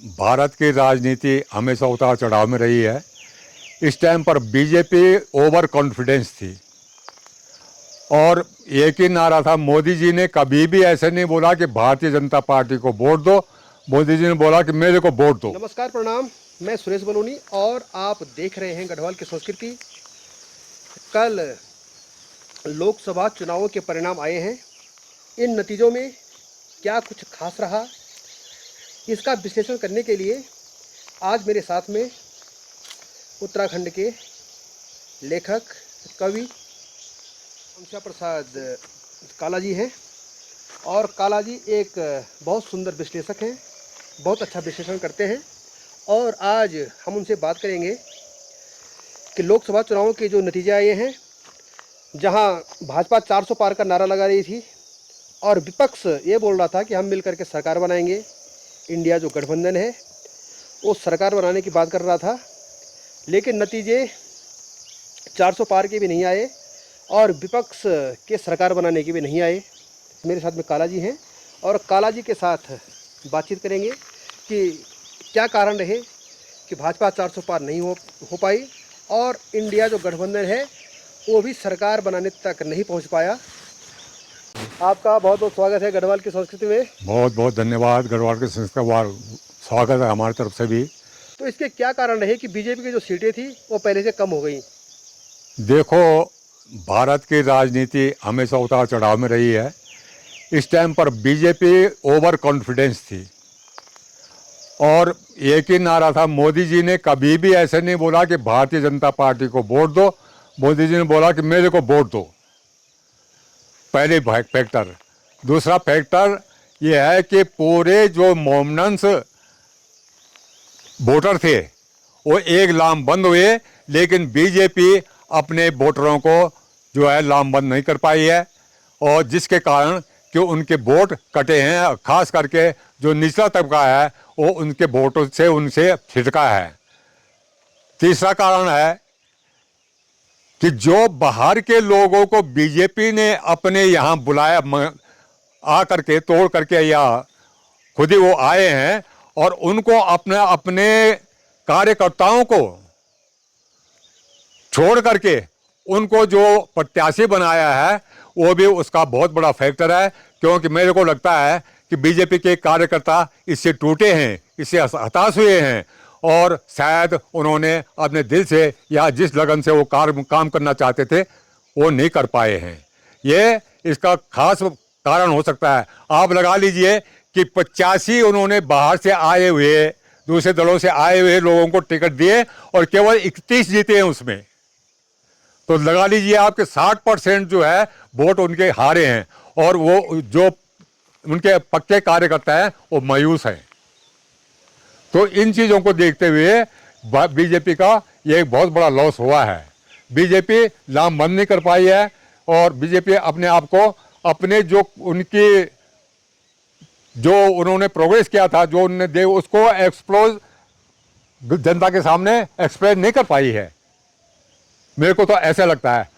भारत की राजनीति हमेशा उतार चढ़ाव में रही है। इस टाइम पर बीजेपी ओवर कॉन्फिडेंस थी और एक ही नारा था, मोदी जी ने कभी भी ऐसे नहीं बोला कि भारतीय जनता पार्टी को वोट दो, मोदी जी ने बोला कि मेरे को वोट दो। नमस्कार, प्रणाम। मैं सुरेश बलूनी और आप देख रहे हैं गढ़वाल की संस्कृति। कल लोकसभा चुनावों के परिणाम आए हैं। इन नतीजों में क्या कुछ खास रहा, इसका विश्लेषण करने के लिए आज मेरे साथ में उत्तराखंड के लेखक कवि अंशा प्रसाद काला जी हैं। और काला जी एक बहुत सुंदर विश्लेषक हैं, बहुत अच्छा विश्लेषण करते हैं। और आज हम उनसे बात करेंगे कि लोकसभा चुनावों के जो नतीजे आए हैं, जहां भाजपा 400 पार का नारा लगा रही थी और विपक्ष ये बोल रहा था कि हम मिलकर के सरकार बनाएंगे, इंडिया जो गठबंधन है वो सरकार बनाने की बात कर रहा था। लेकिन नतीजे 400 पार के भी नहीं आए और विपक्ष के सरकार बनाने के भी नहीं आए। मेरे साथ में काला जी हैं और काला जी के साथ बातचीत करेंगे कि क्या कारण रहे कि भाजपा 400 पार नहीं हो पाई और इंडिया जो गठबंधन है वो भी सरकार बनाने तक नहीं पहुंच पाया। आपका बहुत बहुत स्वागत है गढ़वाल की संस्कृति में। बहुत बहुत धन्यवाद। गढ़वाल के संस्कार स्वागत है हमारी तरफ से भी। तो इसके क्या कारण रहे कि बीजेपी की जो सीटें थी वो पहले से कम हो गई? देखो, भारत की राजनीति हमेशा उतार चढ़ाव में रही है। इस टाइम पर बीजेपी ओवर कॉन्फिडेंस थी और एक ही नारा था, मोदी जी ने कभी भी ऐसे नहीं बोला कि भारतीय जनता पार्टी को वोट दो, मोदी जी ने बोला कि मेरे को वोट दो। पहले फैक्टर। दूसरा फैक्टर ये है कि पूरे जो मोमनन्स वोटर थे वो एक लामबंद हुए, लेकिन बीजेपी अपने वोटरों को जो है लामबंद नहीं कर पाई है और जिसके कारण कि उनके वोट कटे हैं। खास करके जो निचला तबका है वो उनके वोटों से उनसे छिटका है। तीसरा कारण है कि जो बाहर के लोगों को बीजेपी ने अपने यहाँ बुलाया, आ करके तोड़ करके या खुद ही वो आए हैं और उनको अपने अपने कार्यकर्ताओं को छोड़ करके उनको जो प्रत्याशी बनाया है वो भी उसका बहुत बड़ा फैक्टर है। क्योंकि मेरे को लगता है कि बीजेपी के कार्यकर्ता इससे टूटे हैं, इससे हताश हुए हैं और शायद उन्होंने अपने दिल से या जिस लगन से वो काम करना चाहते थे वो नहीं कर पाए हैं। ये इसका खास कारण हो सकता है। आप लगा लीजिए कि 85 उन्होंने बाहर से आए हुए, दूसरे दलों से आए हुए लोगों को टिकट दिए और केवल 31 जीते हैं उसमें। तो लगा लीजिए आपके 60% जो है वोट उनके हारे हैं और वो जो उनके पक्के कार्यकर्ता हैं वो मायूस हैं। तो इन चीज़ों को देखते हुए बीजेपी का ये एक बहुत बड़ा लॉस हुआ है। बीजेपी लामबंद नहीं कर पाई है और बीजेपी अपने आप को अपने जो उन्होंने प्रोग्रेस किया था, जो उन्होंने दे उसको एक्सप्लोज जनता के सामने एक्सप्लेन नहीं कर पाई है। मेरे को तो ऐसा लगता है।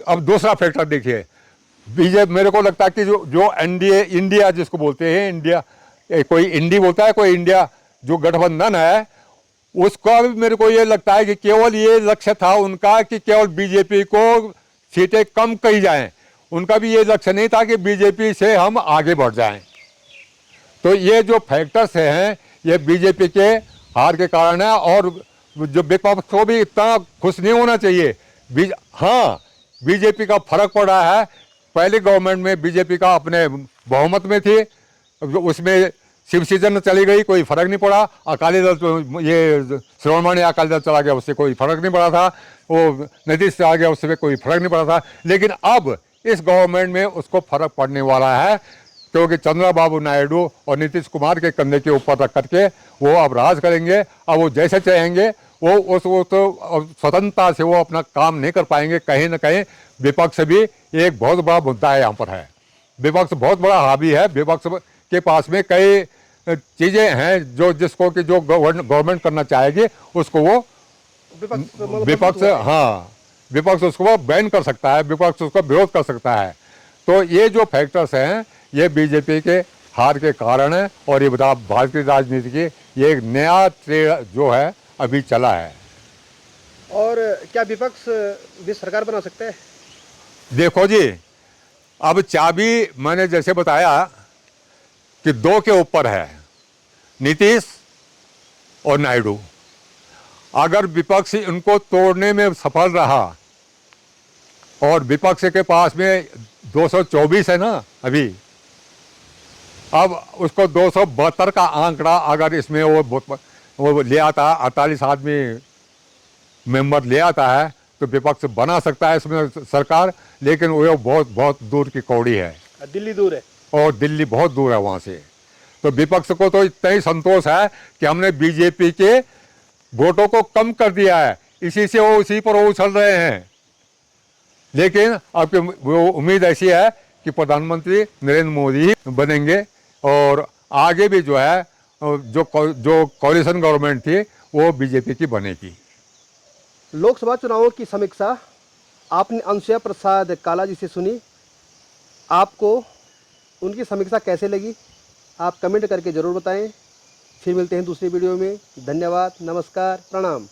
अब दूसरा फैक्टर देखिए, बीजेपी मेरे को लगता है कि जो एनडीए इंडिया जिसको बोलते हैं, इंडिया कोई इंडी बोलता है, कोई इंडिया जो गठबंधन है, उसका भी मेरे को ये लगता है कि केवल ये लक्ष्य था उनका कि केवल बीजेपी को सीटें कम कही जाएं। उनका भी ये लक्ष्य नहीं था कि बीजेपी से हम आगे बढ़ जाएं। तो ये जो फैक्टर्स हैं ये बीजेपी के हार के कारण है और जो विपक्ष को भी इतना खुश नहीं होना चाहिए। हाँ, बीजेपी का फर्क पड़ रहा है। पहले गवर्नमेंट में बीजेपी का अपने बहुमत में थी, उसमें शिव सीजन चली गई, कोई फर्क नहीं पड़ा। अकाली दल तो ये श्रोमणी अकाली दल चला गया, उससे कोई फर्क नहीं पड़ा था। वो नीतीश से आ गया, उससे कोई फर्क नहीं पड़ा था। लेकिन अब इस गवर्नमेंट में उसको फर्क पड़ने वाला है क्योंकि चंद्रबाबू नायडू और नीतीश कुमार के कंधे के ऊपर रख करके वो अब राज करेंगे। अब वो जैसे चाहेंगे वो तो स्वतंत्रता से वो अपना काम नहीं कर पाएंगे। कहीं ना कहीं विपक्ष भी एक बहुत बड़ा मुद्दा है यहाँ पर है। विपक्ष बहुत बड़ा हावी है। विपक्ष के पास में कई चीज़ें हैं जो जिसको कि जो गवर्नमेंट करना चाहेगी उसको वो विपक्ष उसको बैन कर सकता है, विपक्ष उसका विरोध कर सकता है। तो ये जो फैक्टर्स हैं ये बीजेपी के हार के कारण है। और ये बता, भारतीय राजनीति की ये एक नया ट्रेड जो है अभी चला है। और क्या विपक्ष भी सरकार बना सकता है? देखो जी, अब चाबी मैंने जैसे बताया कि दो के ऊपर है, नीतीश और नायडू। अगर विपक्ष इनको तोड़ने में सफल रहा, और विपक्ष के पास में 224 है ना अभी, अब उसको 272 का आंकड़ा अगर इसमें वो ले आता, 48 आदमी मेंबर ले आता है, तो विपक्ष बना सकता है इसमें सरकार। लेकिन वो बहुत बहुत दूर की कौड़ी है, दिल्ली दूर है। और दिल्ली बहुत दूर है वहाँ से। तो विपक्ष को तो इतना ही संतोष है कि हमने बीजेपी के वोटों को कम कर दिया है, इसी से वो उसी पर वो उछल रहे हैं। लेकिन अब वो उम्मीद ऐसी है कि प्रधानमंत्री नरेंद्र मोदी ही बनेंगे, और आगे भी जो है जो कोaliशन गवर्नमेंट थी वो बीजेपी की बनेगी। लोकसभा चुनावों की समीक्षा आपने अनुसुया प्रसाद काला जी से सुनी। आपको उनकी समीक्षा कैसे लगी, आप कमेंट करके ज़रूर बताएं। फिर मिलते हैं दूसरी वीडियो में। धन्यवाद, नमस्कार, प्रणाम।